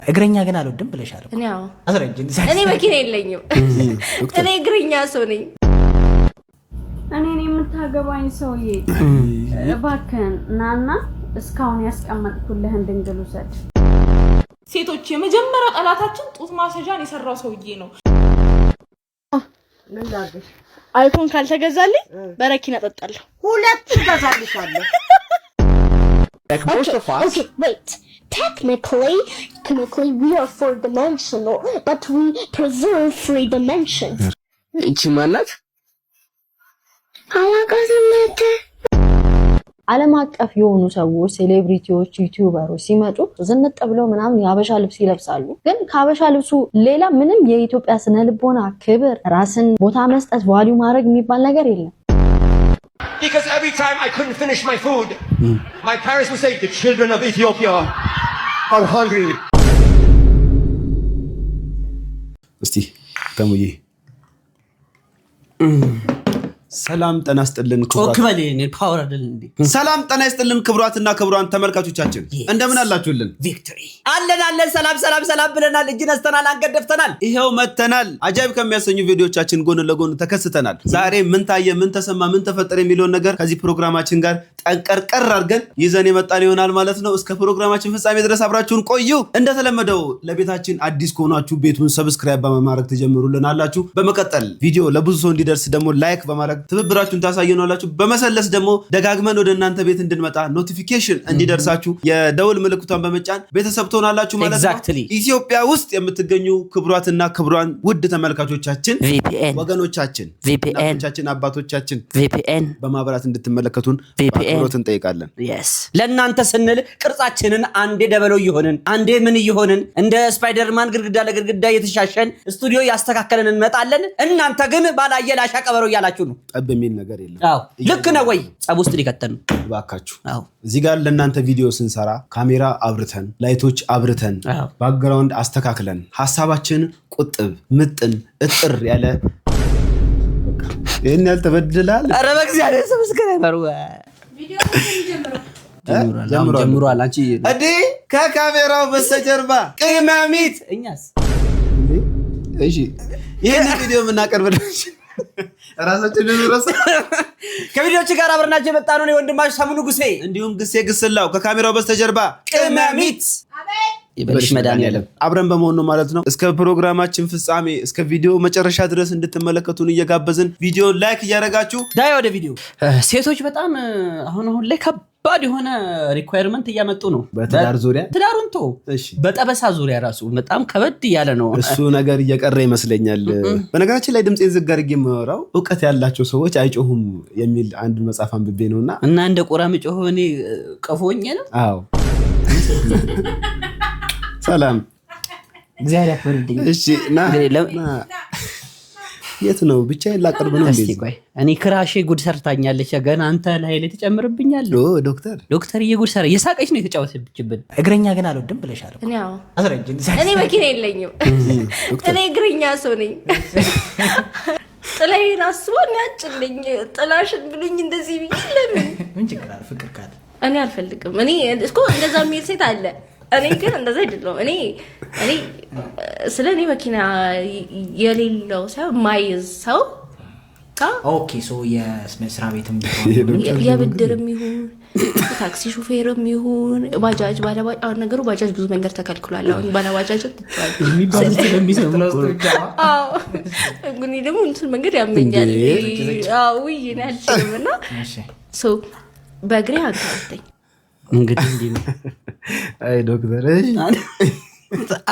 እግረኛ ግን አልወድም ብለሻል እኮ ነው አስረጅኝ እኔ መኪና የለኝም እኔ እግረኛ ሰው ነኝ እኔ የምታገባኝ ሰውዬ እባክህን ናና እስካሁን ያስቀመጥኩልህን ድንግል ውሰድ ሴቶች የመጀመሪያ ጠላታችን ጡት ማሰጃን የሰራው ሰውዬ ነው ምን ላድርግ አይፎን ካልተገዛልኝ በረኪና ጠጣለሁ ሁለት ገዛልሻለሁ Like most of us. Okay, wait. Technically, we are four-dimensional, but we preserve three dimensions. Ichi manat? ዓለም አቀፍ የሆኑ ሰዎች ሴሌብሪቲዎች ዩቲዩበሮች ሲመጡ ዝንጥ ብለው ምናምን ያበሻ ልብስ ይለብሳሉ ግን ካበሻ ልብሱ ሌላ ምንም የኢትዮጵያ ስነ ልቦና ክብር ራስን ቦታ መስጠት ቫልዩ ማድረግ የሚባል ነገር የለም Because every time I couldn't finish my food, my parents would say, the children of Ethiopia are hungry. Asti, kamuye. ሰላም ጤና ይስጥልን ኮክበሌን ፓወር አይደል እንዴ ሰላም ጤና ይስጥልን ክብራትና ክብራን ተመልካቾቻችን እንደምን አላችሁልን ቪክቶሪ አለን ሰላም ብለናል እጅ ነስተናል አንገደፍተናል ይሄው መተናል አጃይብ ከሚያሰኙ ቪዲዮቻችን ጎን ለጎን ተከስተናል ዛሬ ምን ታየ ምን ተሰማ ምን ተፈጠረ የሚለውን ነገር ከዚህ ፕሮግራማችን ጋር ጠንቀርቀር አድርገን ይዘን የመጣን ይሆናል ማለት ነው እስከ ፕሮግራማችን ፍጻሜ ድረስ አብራችሁን ቆዩ እንደተለመደው ለቤታችን አዲስ ከሆናችሁ ቤቱን ሰብስክራይብ በማድረግ ተጀምሩልናላችሁ በመቀጠል ቪዲዮ ለብዙ ሰው እንዲደርስ ደግሞ ላይክ በማድረግ ትብብራችሁን ታሳዩናላችሁ በመሰለስ ደግሞ ደጋግመን ወደ እናንተ ቤት እንድንመጣ ኖቲፊኬሽን እንዲደርሳችሁ የደውል ምልክቷን በመጫን ቤተሰብ ትሆናላችሁ ማለት ነው ኢትዮጵያ ውስጥ የምትገኙ ክብራትና ክብራን ውድ ተመልካቾቻችን VPN ወገኖቻችን እናቶቻችን አባቶቻችን VPN በማብራት እንድትመለከቱን አክብሮት እንጠይቃለን yes ለእናንተ ስንል ቅርጻችንን አንዴ ደበለው ይሆንን አንዴ ምን ይሆንን እንደ ስፓይደርማን ግድግዳ ለግድግዳ የተሻሸን ስቱዲዮ ያስተካከለን እንመጣለን እናንተ ግን ባላየላሻ ቀበሮ ያላችሁ ነው ጠብ የሚል ነገር የለም አዎ ልክ ነው ወይ ጸብ ውስጥ ሊከተን ባካችሁ አዎ እዚህ ጋር ለእናንተ ቪዲዮ ስንሰራ ካሜራ አብርተን ላይቶች አብርተን ባክግራውንድ አስተካክለን ሐሳባችን ቁጥብ ምጥን እጥር ያለ በቃ ይሄን ያልተበደላል አረ በእግዚአብሔር ሰብስክራይበር ቪዲዮ ጀምሯል አንቺ አዲ ከካሜራው በስተጀርባ ቅመሚት እኛስ እሺ ይሄን ቪዲዮ ምናቀርብልሽ ራሳችን ድረስ ከቪዲዮች ጋር አብረናችሁ የመጣነው ነው ወንድማሽ ሰሙ ንጉሴ እንዲሁም ግሴ ግስላው ከካሜራው በስተጀርባ ቅመሚት ይበልሽ መድኃኒዓለም አብረን በመሆን ነው ማለት ነው እስከ ፕሮግራማችን ፍጻሜ እስከ ቪዲዮ መጨረሻ ድረስ እንድትመለከቱን እየጋበዝን ቪዲዮ ላይክ እያደረጋችሁ ዳይ ወደ ቪዲዮ ሴቶች በጣም አሁን ላይ ከባድ የሆነ ሪኳየርመንት እያመጡ ነው በትዳር ዙሪያ ትዳሩን ተው በጠበሳ ዙሪያ ራሱ በጣም ከበድ ያለ ነው እሱ ነገር እየቀረ ይመስለኛል በነገራችን ላይ ድምጽ ዝጋርግ የሚወራው ዕውቀት ያላቸው ሰዎች አይጮሁም የሚል አንድ መጽሐፍ አንብቤ ነውና እና እንደ ቆራም ጮህ እኔ ቀፎኝ ነው አዎ ሰላም እግዚአብሔር ያክብርልኝ እሺ ና የት ነው ብቻ ላቀርብ ነው እንዴ እኔ ክራሼ ጉድ ሰርታኛለች ገና አንተ ላይ ተጨምርብኛል ዶክተር የጉድ ሰራ የሳቀች ነው የተጫወተብችብን እግረኛ ግን አልወድም ብለሻል እኔ አዎ አስረጅኝ እኔ መኪና የለኝም እኔ እግረኛ ሰው ነኝ ጥላዬን አስቦኝ ያጭልኝ ጥላሽን ብሉኝ እንደዚህ ቢለምን ምን ችግር አለ ፍቅር ካለ እኔ አልፈልግም እኔ እኮ እንደዛ የሚል ሴት አለ እኔ ግን እንደዛ አይደለም እኔ ስለኔ መኪና የሌለው ሰው ማይዝ ሰው ኦኬ ሶ የስራ ቤትም የብድርም ይሁን ታክሲ ሹፌርም ይሁን ባጃጅ ባለባጃ ነገሩ ባጃጅ ብዙ መንገድ ተከልክሏል አሁን ባለባጃጅ ግን ደግሞ እንትን መንገድ ያመኛል አው ይናል ስለምና ሶ በእግሬ አጋልጠኝ እንግዲህ እንዴ አይ ዶክተር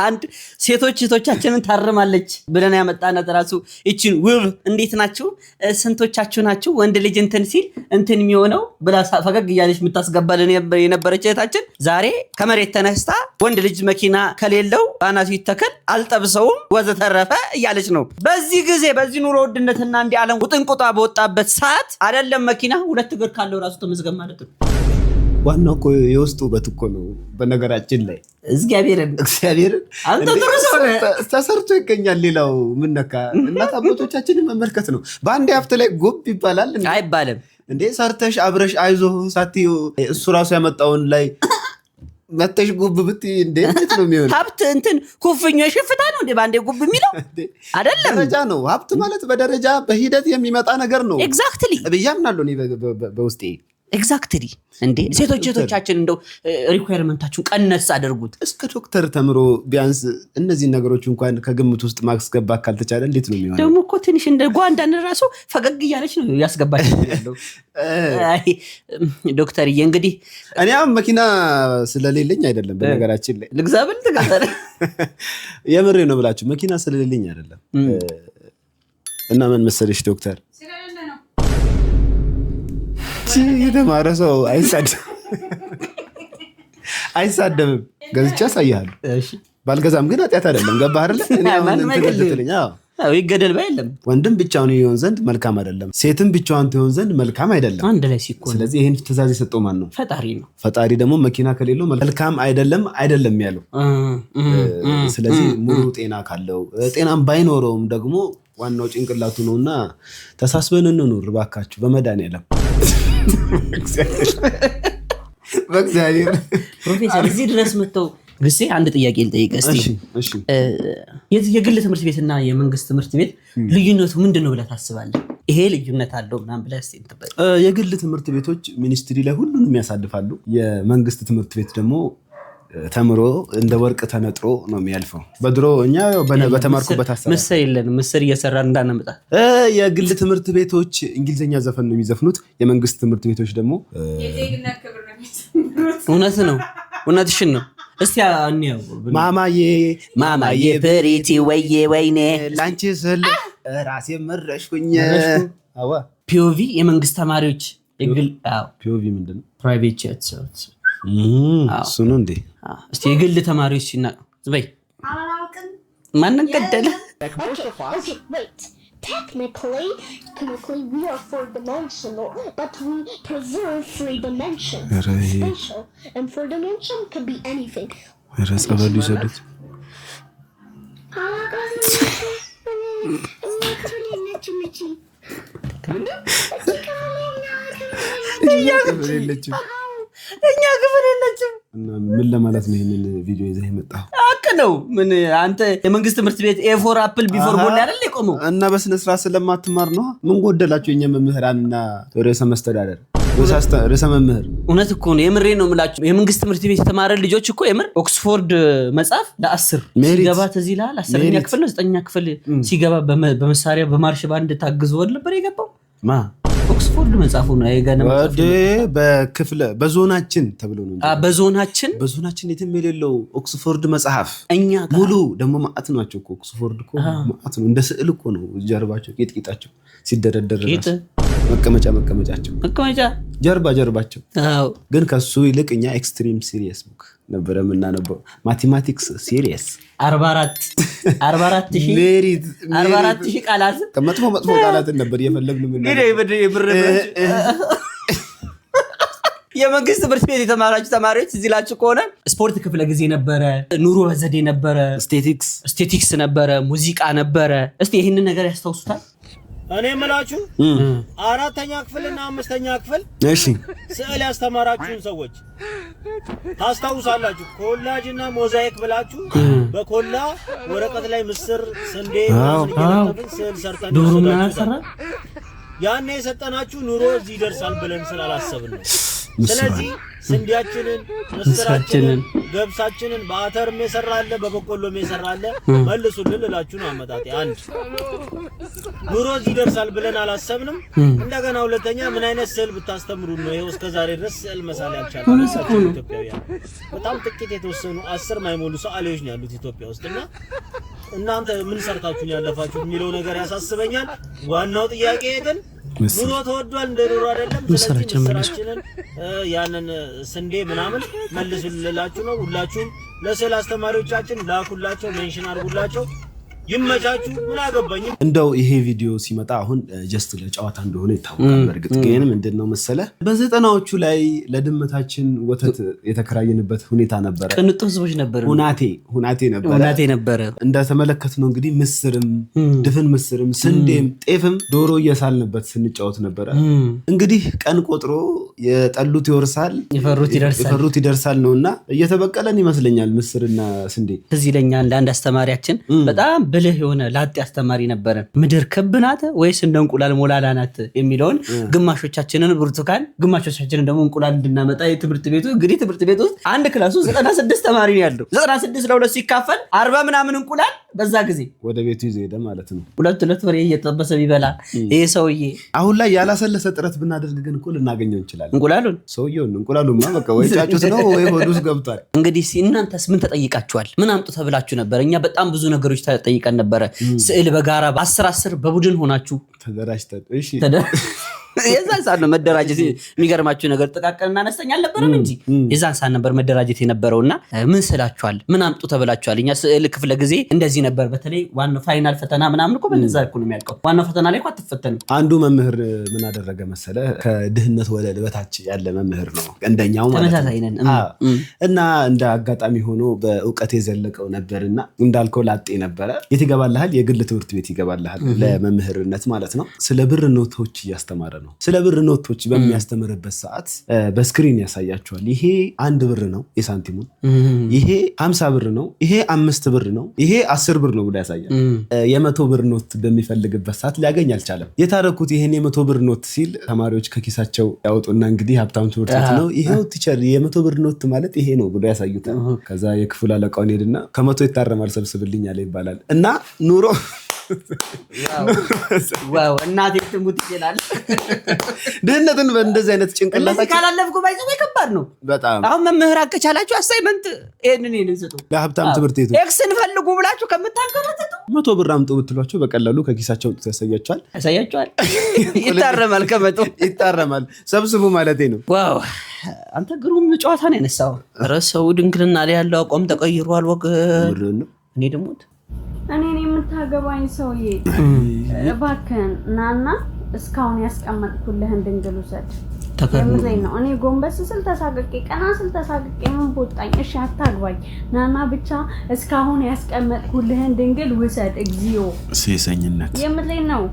አንድ ሴቶች እህቶቻችንን ታርማለች ብለን ያመጣናት ራሱ እቺን ውብ እንዴት ናችሁ ስንቶቻችሁ ናችሁ ወንድ ልጅ እንትን ሲል እንትን የሚሆነው ብላ ፈገግ እያለች የምታስገባልን የነበረች እህታችን ዛሬ ከመሬት ተነስታ ወንድ ልጅ መኪና ከሌለው አናቱ ይተከል አልጠብሰውም ወዘተረፈ እያለች ነው በዚህ ጊዜ በዚህ ኑሮ ውድነትና እንዲ ዓለም ውጥንቁጣ በወጣበት ሰዓት አይደለም መኪና ሁለት እግር ካለው ራሱ ተመዝገብ ማለት ነው ዋናው እኮ የውስጡ ውበት እኮ ነው በነገራችን ላይ እግዚአብሔርን አንተ ጥሩ ሰው ነህ ተሰርቶ ይገኛል ሌላው ምን ነካ እናት አባቶቻችንን መመልከት ነው በአንድ ሀብት ላይ ጉብ ይባላል አይባልም እንዴ ሰርተሽ አብረሽ አይዞህ ሳትዩ እሱ ራሱ ያመጣውን ላይ መተሽ ጉብ ብትይ እንዴት ነው የሚሆነው? ሀብት እንትን ኩፍኞ ሽፍታ ነው እንዴ ባንዴ ጉብ የሚለው አይደለም። ደረጃ ነው ሀብት ማለት በደረጃ በሂደት የሚመጣ ነገር ነው። ኤግዛክትሊ ብያምናለሁ እኔ በውስጤ ኤግዛክትሊ። እንዴ ሴቶች እህቶቻችን እንደው ሪኳየርመንታችሁን ቀነስ አድርጉት። እስከ ዶክተር ተምሮ ቢያንስ እነዚህ ነገሮች እንኳን ከግምት ውስጥ ማስገባት ካልተቻለ እንዴት ነው የሚሆነው? ደግሞ እኮ ትንሽ እንደ ጓንዳን ራሱ ፈገግ እያለች ነው ያስገባች ያለው። ዶክተርዬ እንግዲህ እኔ አሁን መኪና ስለሌለኝ አይደለም፣ በነገራችን ላይ ልግዛብል ትገዛለ የምሬ ነው ብላችሁ መኪና ስለሌለኝ አይደለም። እና ምን መሰለሽ ዶክተር የተማረ ሰው አይሳደብም። ገዝቼ ያሳያለሁ። ባልገዛም ግን ኃጢአት አይደለም። ገባህ አይደለ? ይገደል ባይለም ወንድም ብቻውን ይሆን ዘንድ መልካም አይደለም፣ ሴትም ብቻዋን ትሆን ዘንድ መልካም አይደለም። አንድ ላይ ሲኮን። ስለዚህ ይሄን ትእዛዝ የሰጠው ማን ነው? ፈጣሪ ነው። ፈጣሪ ደግሞ መኪና ከሌለው መልካም አይደለም ያለው። ስለዚህ ሙሉ ጤና ካለው ጤናም ባይኖረውም ደግሞ ዋናው ጭንቅላቱ ነውና ተሳስበን እንኑር እባካችሁ በመድኃኒዓለም። በእግዚአብሔር ፕሮፌሰር እዚህ ድረስ መጥተው ግሴ አንድ ጥያቄ ልጠይቅ እስቲ። የግል ትምህርት ቤትና የመንግስት ትምህርት ቤት ልዩነቱ ምንድን ነው ብለህ ታስባለህ? ይሄ ልዩነት አለው ምናምን ብለህ እስቲ እንትበል። የግል ትምህርት ቤቶች ሚኒስትሪ ላይ ሁሉንም ያሳልፋሉ። የመንግስት ትምህርት ቤት ደግሞ ተምሮ እንደ ወርቅ ተነጥሮ ነው የሚያልፈው። በድሮ እኛ በተማርኩበት አሰራር ምስር የለንም፣ ምስር እየሰራን እንዳናመጣ። የግል ትምህርት ቤቶች እንግሊዝኛ ዘፈን ነው የሚዘፍኑት፣ የመንግስት ትምህርት ቤቶች ደግሞ የዜግነት ክብር ነው የሚዘምሩት። እውነት ነው፣ እውነትሽን ነው። እስቲ አንየው። ማማዬ ፕሪቲ ወዬ ወይኔ ላንቺ ስል ራሴ መረሽኩኝ። ፒኦቪ የመንግስት ተማሪዎች የግል ፒኦቪ ምንድነው? ፕራይቬት ጀት እሱ ነው እንዴ? እስቲ የግል ተማሪዎች ሲናቅ ዝበይ ማንን ገደለ? Okay, wait. Technically, we are four-dimensional, but we preserve three dimensions. Spatial. And four-dimension could be anything. ጸበሉ ይሰዱት። እኛ ክፍል የለችም። ምን ለማለት ነው ይሄንን ቪዲዮ ይዘህ የመጣው? አቅ ነው ምን አንተ የመንግስት ትምህርት ቤት ኤፎር አፕል ቢፎር ቦል አይደል የቆመው? እና በስነ ስርዓት ስለማትማር ነው። ምን ጎደላችሁ? የኛ መምህራንና ርዕሰ መስተዳደር ርዕሰ መምህር። እውነት እኮ ነው፣ የምሬ ነው የምላችሁ። የመንግስት ትምህርት ቤት የተማረ ልጆች እኮ የምር ኦክስፎርድ መጽሐፍ ለ10 ሲገባ ተዚህ ይላል 10ኛ ክፍል ነው 9ኛ ክፍል ሲገባ በመሳሪያ በማርሽ ባንድ ታግዞ ነበር የገባው። ኦክስፎርድ መጽሐፉ ነው የጋነ መጽሐፍ በክፍለ በዞናችን ተብሎ ነው። በዞናችን የትም የሌለው ኦክስፎርድ መጽሐፍ እኛ ሙሉ ደግሞ ማዕት ናቸው እኮ ኦክስፎርድ እኮ ማዕት ነው። እንደ ስዕል እኮ ነው ጀርባቸው ጌጥጌጣቸው ሲደረደር መቀመጫቸው ጀርባቸው። ግን ከሱ ይልቅ እኛ ኤክስትሪም ሲሪየስ ቡክ ነበረ የምናነበው። ማቴማቲክስ ሲሪየስ 44,000 ቃላት መጥፎ ቃላትን ነበር የፈለግን። የመንግስት ትምህርት ቤት የተማራችሁ ተማሪዎች እዚህ ላችሁ ከሆነ ስፖርት ክፍለ ጊዜ ነበረ፣ ኑሮ በዘዴ ነበረ፣ ስቴቲክስ ነበረ፣ ሙዚቃ ነበረ። እስቲ ይህንን ነገር ያስታውሱታል? እኔ የምላችሁ 4ኛ ክፍልና 5ኛ ክፍል ስዕል ያስተማራችሁን ሰዎች ታስታውሳላችሁ? ኮላጅና ሞዛይክ ብላችሁ በኮላ ወረቀት ላይ ምስር፣ ስንዴ ስዕል ሰርተን ዶሮ ምናምን ሰራ። ያኔ የሰጠናችሁ ኑሮ እዚህ ይደርሳል ብለን ስላላሰብን ነው። ስለዚህ ስንዴያችንን፣ ምስራችንን፣ ገብሳችንን በአተርም የሰራለ በበቆሎም የሰራለ መልሱልን ልላችሁ ነው አመጣጤ። አንድ ኑሮ እዚህ ይደርሳል ብለን አላሰብንም። እንደገና ሁለተኛ ምን አይነት ስዕል ብታስተምሩ ነው ይሄው እስከዛሬ ድረስ ስዕል መሳል ያልቻለው? ኢትዮጵያውያን በጣም ጥቂት የተወሰኑ 10 ማይሞሉ ሰዓሊዎች ነው ያሉት ኢትዮጵያ ውስጥና እናንተ ምን ሰርታችሁን ያለፋችሁት የሚለው ነገር ያሳስበኛል። ዋናው ጥያቄ ግን ኑሮ ተወዷል፣ እንደ ኑሮ አይደለም። ስለዚህ ምስራችንን ያንን ስንዴ ምናምን መልሱልላችሁ ነው። ሁላችሁም ለስዕል አስተማሪዎቻችን ላኩላቸው፣ ሜንሽን አድርጉላቸው። ይመቻችሁ። ምን አገባኝ። እንደው ይሄ ቪዲዮ ሲመጣ አሁን ጀስት ለጨዋታ እንደሆነ ይታወቃል። በእርግጥ ግን ምንድነው መሰለ በ90ዎቹ ላይ ለድመታችን ወተት የተከራየንበት ሁኔታ ነበረ። ቅንጡ ህዝቦች ነበር። ሁናቴ ነበረ። እንደተመለከትነው እንግዲህ ምስርም ድፍን ምስርም ስንዴም ጤፍም ዶሮ እየሳልንበት ስንጫወት ነበረ። እንግዲህ ቀን ቆጥሮ የጠሉት ይወርሳል የፈሩት ይደርሳል ነውና እየተበቀለን ይመስለኛል ምስርና ስንዴ። እዚህ ለኛ አንድ አስተማሪያችን በጣም ብልህ የሆነ ላጤ አስተማሪ ነበረ። ምድር ክብ ናት ወይስ እንደ እንቁላል ሞላላ ናት የሚለውን ግማሾቻችንን ብርቱካን ግማሾቻችንን ደግሞ እንቁላል እንድናመጣ የትምህርት ቤቱ እንግዲህ ትምህርት ቤቱ ውስጥ አንድ ክላስ ውስጥ 96 ተማሪ ነው ያለው። 96 ለሁለት ሲካፈል 40 ምናምን እንቁላል በዛ ጊዜ ወደ ቤቱ ይዘ ሄደ ማለት ነው። ሁለት ፍሬ እየተጠበሰ ቢበላ ይሄ ሰውዬ አሁን ላይ ያላሰለሰ ጥረት ብናደርግ ግን እኮ ልናገኘው እንችላለን። እንቁላሉማ በቃ ወይ ጫጩት ነው ወይ ሆዱስ ገብቷል። እንግዲህ እናንተስ ምን ተጠይቃችኋል? ምን አምጡ ተብላችሁ ነበር? እኛ በጣም ብዙ ነገሮች ተጠይቀን ነበረ። ስዕል በጋራ በ10 በቡድን ሆናችሁ ተደራጅተን እሺ የዛን ሰዓት ነው መደራጀት። የሚገርማችሁ ነገር ጥቃቅንና አነስተኛ አልነበረም እንጂ የዛን ሰዓት ነበር መደራጀት የነበረውና ምን ስላችኋል? ምን አምጡ ተብላችኋል? እኛ ስዕል ክፍለ ጊዜ እንደዚህ ነበር። በተለይ ዋናው ፋይናል ፈተና ምናምን እኮ በነዛ እኮ ነው የሚያልቀው። ዋናው ፈተና ላይ እኮ አትፈተንም። አንዱ መምህር ምን አደረገ መሰለ ከድህነት ወለል በታች ያለ መምህር ነው እንደኛው ማለት ነው። እና እንደ አጋጣሚ ሆኖ በእውቀት የዘለቀው ነበርና እንዳልከው ላጤ ነበረ። የት ይገባልሃል? የግል ትምህርት ቤት ይገባልሃል ለመምህርነት ማለት ነው። ስለ ብር ኖቶች እያስተማረ ነው። ስለ ብር ኖቶች በሚያስተምርበት ሰዓት በስክሪን ያሳያቸዋል። ይሄ 1 ብር ነው የሳንቲሙን፣ ይሄ 50 ብር ነው፣ ይሄ 5 ብር ነው፣ ይሄ 10 ብር ነው ብሎ ያሳያል። የ100 ብር ኖት በሚፈልግበት ሰዓት ሊያገኝ አልቻለም። የታረኩት ይሄን የ100 ብር ኖት ሲል ተማሪዎች ከኪሳቸው ያወጡና እንግዲህ ሀብታም ትምህርት ቤት ነው ይሄው ቲቸር የ100 ብር ኖት ማለት ይሄ ነው ብሎ ያሳዩታል። ከዛ የክፍል አለቃውን ሄድና ከ100 ይታረማል ሰብስብልኝ አለ ይባላል። እና ኑሮ ዋው እናቴ ትሙት ይችላል። ድህነትን በእንደዚህ አይነት ጭንቅላታችን ካላለፍኩ ባይዘው ከባድ ነው በጣም። አሁን መምህር አከቻላችሁ አሳይመንት ይሄንን ይንስጡ ለሀብታም ትምህርት ቤቱ ኤክስን ፈልጉ ብላችሁ ከምታንከራተቱ 100 ብር አምጡ ብትሏቸው በቀላሉ ከኪሳቸው ያሳያቸዋል። ይታረማል ከመቶ ይታረማል። ሰብስቡ ማለቴ ነው። ዋው አንተ ግሩም ጨዋታ ነው ያነሳው። ረሰው ድንግልና ላይ ያለው አቋም ተቀይሯል። ወግ እኔ ደግሞ እኔን የምታገባኝ ሰውዬ እባክህን ናና እስካሁን ያስቀመጥኩልህን ድንግል ውሰድ። የምዘኝ ነው። እኔ ጎንበስ ስል ተሳቅቄ ቀና ስል ተሳቅቄ ምን ቦጣኝ? እሺ አታግባኝ። ናና ብቻ እስካሁን ያስቀመጥኩልህን ድንግል ውሰድ። እግዚኦ ሴሰኝነት የምዘኝ ነው።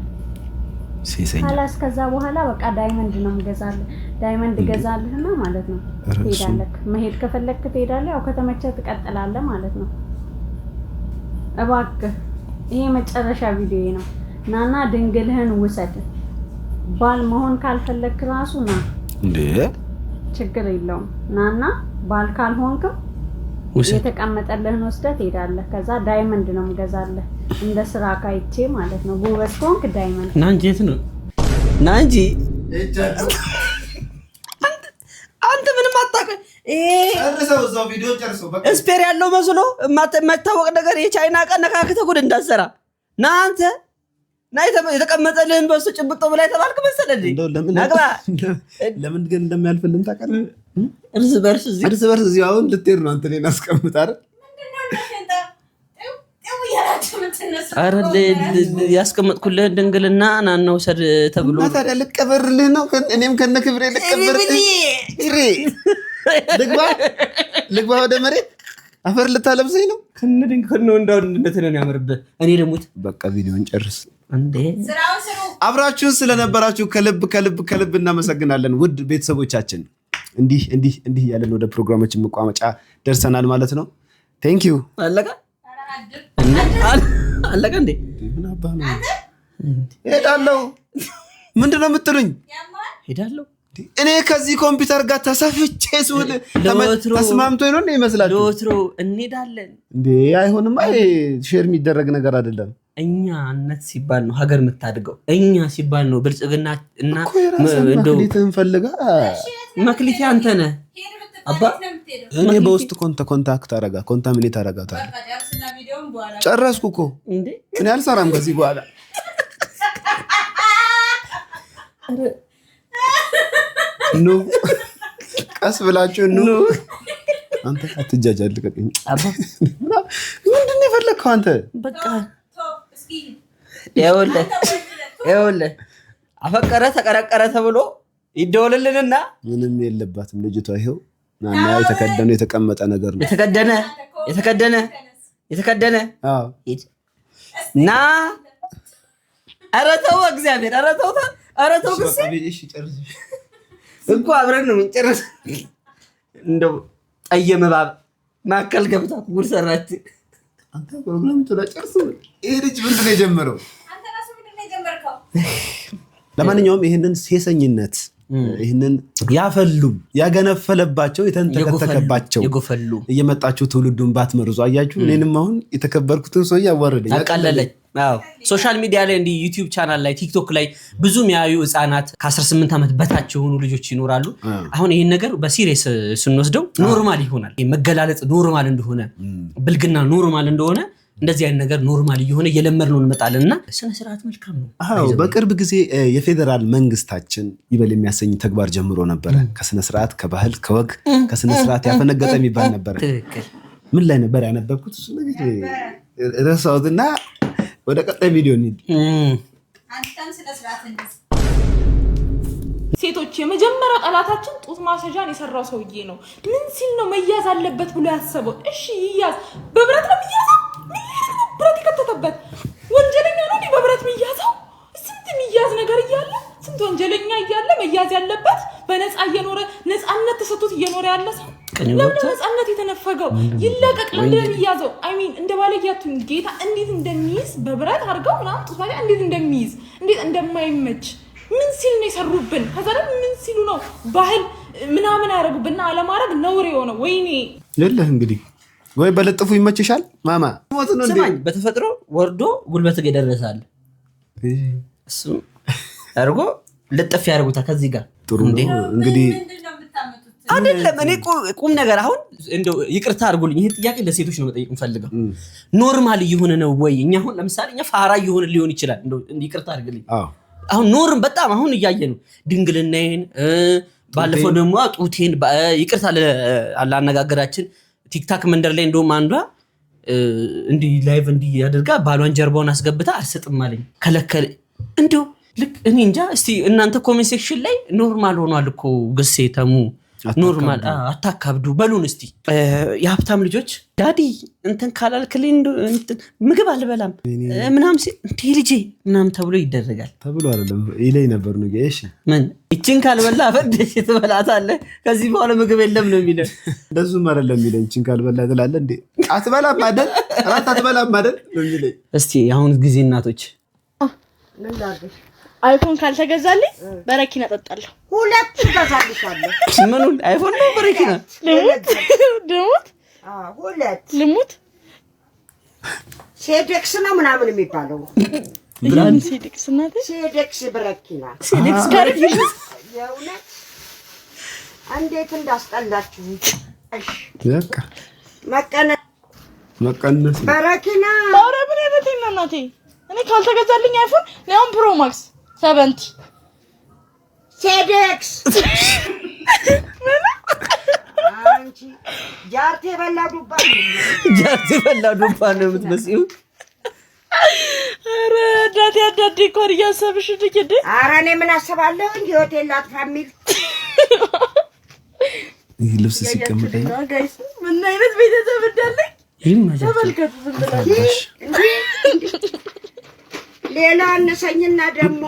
ካላስ ከዛ በኋላ በቃ ዳይመንድ ነው የምገዛልህ። ዳይመንድ ገዛልህና ማለት ነው ትሄዳለህ። መሄድ ከፈለክ ትሄዳለህ። ያው ከተመቸህ ትቀጥላለህ ማለት ነው። እባክህ ይሄ መጨረሻ ቪዲዮ ነው። ናና ድንግልህን ውሰድ። ባል መሆን ካልፈለክ ራሱ ና እንዴ ችግር የለውም። ናና ባል ካልሆንክም የተቀመጠልህን ወስደህ ትሄዳለህ። ከዛ ዳይመንድ ነው የምገዛልህ እንደ ስራ ካይቼ ማለት ነው። ጎበዝ ከሆንክ ዳይመንድ ና እንጂ የት ነው ና እንጂ አንተ ምንም አታውቅም። ጨርሰው እዛው ቪዲዮ ጨርሰው በቃ ስፔር ያለው መስሎ የማይታወቅ ነገር የቻይና ቀን ነካክተህ ጉድ እንዳሰራ ና አንተ ና የተቀመጠልህን በሱ ጭብጦ ብላ የተባልክ መሰለህ። ለምን ግን እንደሚያልፍልን ታውቃለህ? እርስ በርስ እዚህ አሁን ልትሄድ ነው። አንተ እኔን አስቀምጥ አይደል? አረ ያስቀመጥኩልህን ድንግልና ናና ውሰድ ተብሎ ታዲያ ልቀበርልህ ነው። እኔም ከነ ክብሬ ልቀበርልህ ልግባ ወደ መሬት አፈር ልታለብሰኝ ነው። ከነ ድንግል ነው እንዳውንነት ነው ያመርብህ። እኔ ደሙት በቃ ቪዲዮን ጨርስ እንዴ። አብራችሁን ስለነበራችሁ ከልብ እናመሰግናለን ውድ ቤተሰቦቻችን። እንዲህ ያለን ወደ ፕሮግራማችን መቋመጫ ደርሰናል ማለት ነው። ቴንክ ዩ አለቀ እንዴ? ምን አባ ነው ሄዳለሁ። ምንድነው የምትሉኝ? ሄዳለሁ እኔ ከዚህ ኮምፒውተር ጋር ተሰፍቼ ስውል ተስማምቶኝ ነው ይመስላል። ለወትሮ እንሄዳለን እንዴ? አይሆንም። ሼር የሚደረግ ነገር አይደለም። እኛነት ሲባል ነው ሀገር የምታድገው። እኛ ሲባል ነው ብልጽግና እና እንደው ፈልጋ መክሊት አንተ ነህ አባ። እኔ በውስጥ ኮንታክት ኮንታሚኔት አረጋታለሁ። ጨረስኩ እኮ እንዴ። እኔ አልሰራም ከዚህ በኋላ። ኑ ቀስ ብላችሁ ኑ። አንተ አትጃጃል። ልቀቀኝ አባ። ምንድን ነው የፈለግከው አንተ? በቃ ይኸውልህ አፈቀረ ተቀረቀረ ተብሎ ይደወልልንና ምንም የለባትም ልጅቷ። ይሄው ናና የተከደነ የተቀመጠ ነገር ነው። የተከደነ አዎ ና ኧረ ተው እግዚአብሔር ኧረ ተው ግስ እንኳን አብረን ነው እንጨርስ። እንደው ጠየመ ባብ ማከል ገብታ ጉድ ሰራች። አንተ ፕሮግራም ተጨርሶ ይሄ ልጅ ምንድን ነው የጀመረው? አንተ ራስህ ምንድን ነው የጀመርከው? ለማንኛውም ይሄንን ሴሰኝነት ይሄንን ያፈሉ ያገነፈለባቸው የተንተከተከባቸው እየመጣችሁ ትውልዱን ባትመርዙ አያችሁ። እኔንም አሁን የተከበርኩትን ሰው ያዋረደኝ አቃለለኝ። አዎ ሶሻል ሚዲያ ላይ እንዲ ዩቲዩብ ቻናል ላይ ቲክቶክ ላይ ብዙ የሚያዩ ህፃናት ከ18 ዓመት በታች የሆኑ ልጆች ይኖራሉ። አሁን ይሄን ነገር በሲሪየስ ስንወስደው ኖርማል ይሆናል። መገላለጽ ኖርማል እንደሆነ ብልግና ኖርማል እንደሆነ እንደዚህ አይነት ነገር ኖርማል እየሆነ እየለመድነው እንመጣለንና ስነ ስርዓት መልካም ነው። አዎ በቅርብ ጊዜ የፌደራል መንግስታችን ይበል የሚያሰኝ ተግባር ጀምሮ ነበር። ከስነ ስርዓት ከባህል ከወግ ከስነ ስርዓት ያፈነገጠ የሚባል ነበር። ምን ላይ ነበር ያነበብኩት? እሱ ነገር ረሳሁትና ወደ ቀጣይ ቪዲዮ እንሂድ። አንተም ስነ ስርዓት እንደዚህ ሴቶች የመጀመሪያ ጠላታችን ጡት ማሰጃን የሰራው ሰውዬ ነው። ምን ሲል ነው መያዝ አለበት ብሎ ያሰበው? እሺ ይያዝ። በብረት ነው የሚያዘው? ብረት ይከተተበት ወንጀለኛ ነው እንዴ በብረት የሚያዘው? ስንት የሚያዝ ነገር እያለ ስንት ወንጀለኛ እያለ መያዝ ያለበት በነፃ እየኖረ ነፃነት ተሰጥቶት እየኖረ ያለ ሰው ለምን ነፃነት የተነፈገው? ይለቀቅ። ለምን የሚያዘው? አይሚን እንደ ባለያቱን ጌታ እንዴት እንደሚይዝ በብረት አድርገው ምናምን ጡት ማሰጃ እንዴት እንደሚይዝ እንዴት እንደማይመች ምን ሲል ነው የሰሩብን? ከዛ ደግሞ ምን ሲሉ ነው ባህል ምናምን ያደርጉብና አለማድረግ ነውር የሆነው? ወይኔ ለለህ እንግዲህ ወይ በለጥፉ ይመችሻል ማማ ሞት ነው እንዴ? ስማኝ በተፈጥሮ ወርዶ ጉልበት ጋር ይደረሳል። እሱ አርጎ ለጥፍ ያርጉታ ከዚህ ጋር ጥሩ ነው እንግዲህ አይደለም። እኔ ቁም ነገር አሁን እንደው ይቅርታ አድርጉልኝ፣ ይሄ ጥያቄ ለሴቶች ነው መጠየቅ እንፈልገው። ኖርማል እየሆነ ነው ወይ? እኛ አሁን ለምሳሌ እኛ ፋራ እየሆነ ሊሆን ይችላል። እንደው ይቅርታ አድርግልኝ። አሁን ኖርም በጣም አሁን እያየ ነው ድንግልናዬን፣ ባለፈው ደግሞ ጡቴን ይቅርታ ለአነጋገራችን ቲክታክ መንደር ላይ እንደውም አንዷ እንዲ ላይቭ እንዲ ያደርጋ ባሏን ጀርባውን አስገብታ አልሰጥም አለኝ ከለከለ። እንደው ልክ እኔ እንጃ። እስቲ እናንተ ኮሜንት ሴክሽን ላይ ኖርማል ሆኗል እኮ ግሴ ተሙ ኖርማል አታካብዱ በሉን እስቲ። የሀብታም ልጆች ዳዲ እንትን ካላልክልኝ ምግብ አልበላም ምናምን ሲል እንዴ ልጄ ምናምን ተብሎ ይደረጋል ተብሎ አይደለም ይለኝ ነበር ነው። እሺ ምን እቺን ካልበላ ፈደሽ ትበላታለህ ከዚህ በኋላ ምግብ የለም ነው የሚለው። እንደሱም አይደለም የሚለኝ እቺን ካልበላ ትላለህ እንዴ አትበላም አይደል አራት አትበላም አይደል ነው የሚለኝ። እስቲ አሁን ጊዜ እናቶች ምን ላድርግ? አይፎን ካልተገዛልኝ በረኪና እጠጣለሁ። ሁለት ትገዛልሻለሁ። ምኑን አይፎን ነው በረኪና? ሁለት ልሙት ሴዴክስ ነው ምናምን የሚባለው ብራንድ ሴዴክስ እናቴ ሴዴክስ በረኪና ሴዴክስ በረኪና የእውነት እንዴት እንዳስጠላችሁ። እሺ በቃ መቀነስ በረኪና ማውራ ምን አይነት እናቴ እኔ ካልተገዛልኝ አይፎን ለአሁን ፕሮ ማክስ 70 ሴዴክስ አንቺ ጃርቴ በላ ዱባ ነው የምትመስዪው። ኧረ ዳዲ አዳዲ እኮ እያሰብሽ እንዴ? ኧረ እኔ ምን አስባለሁ እንጂ ሆቴል ላትፋሚል ይህ ልብስ ሲቀመጥ ጋይስ ምን አይነት ቤተሰብ እንዳለኝ ተመልከቱ። ዝም ብላሽ ሌላ አነሰኝና ደግሞ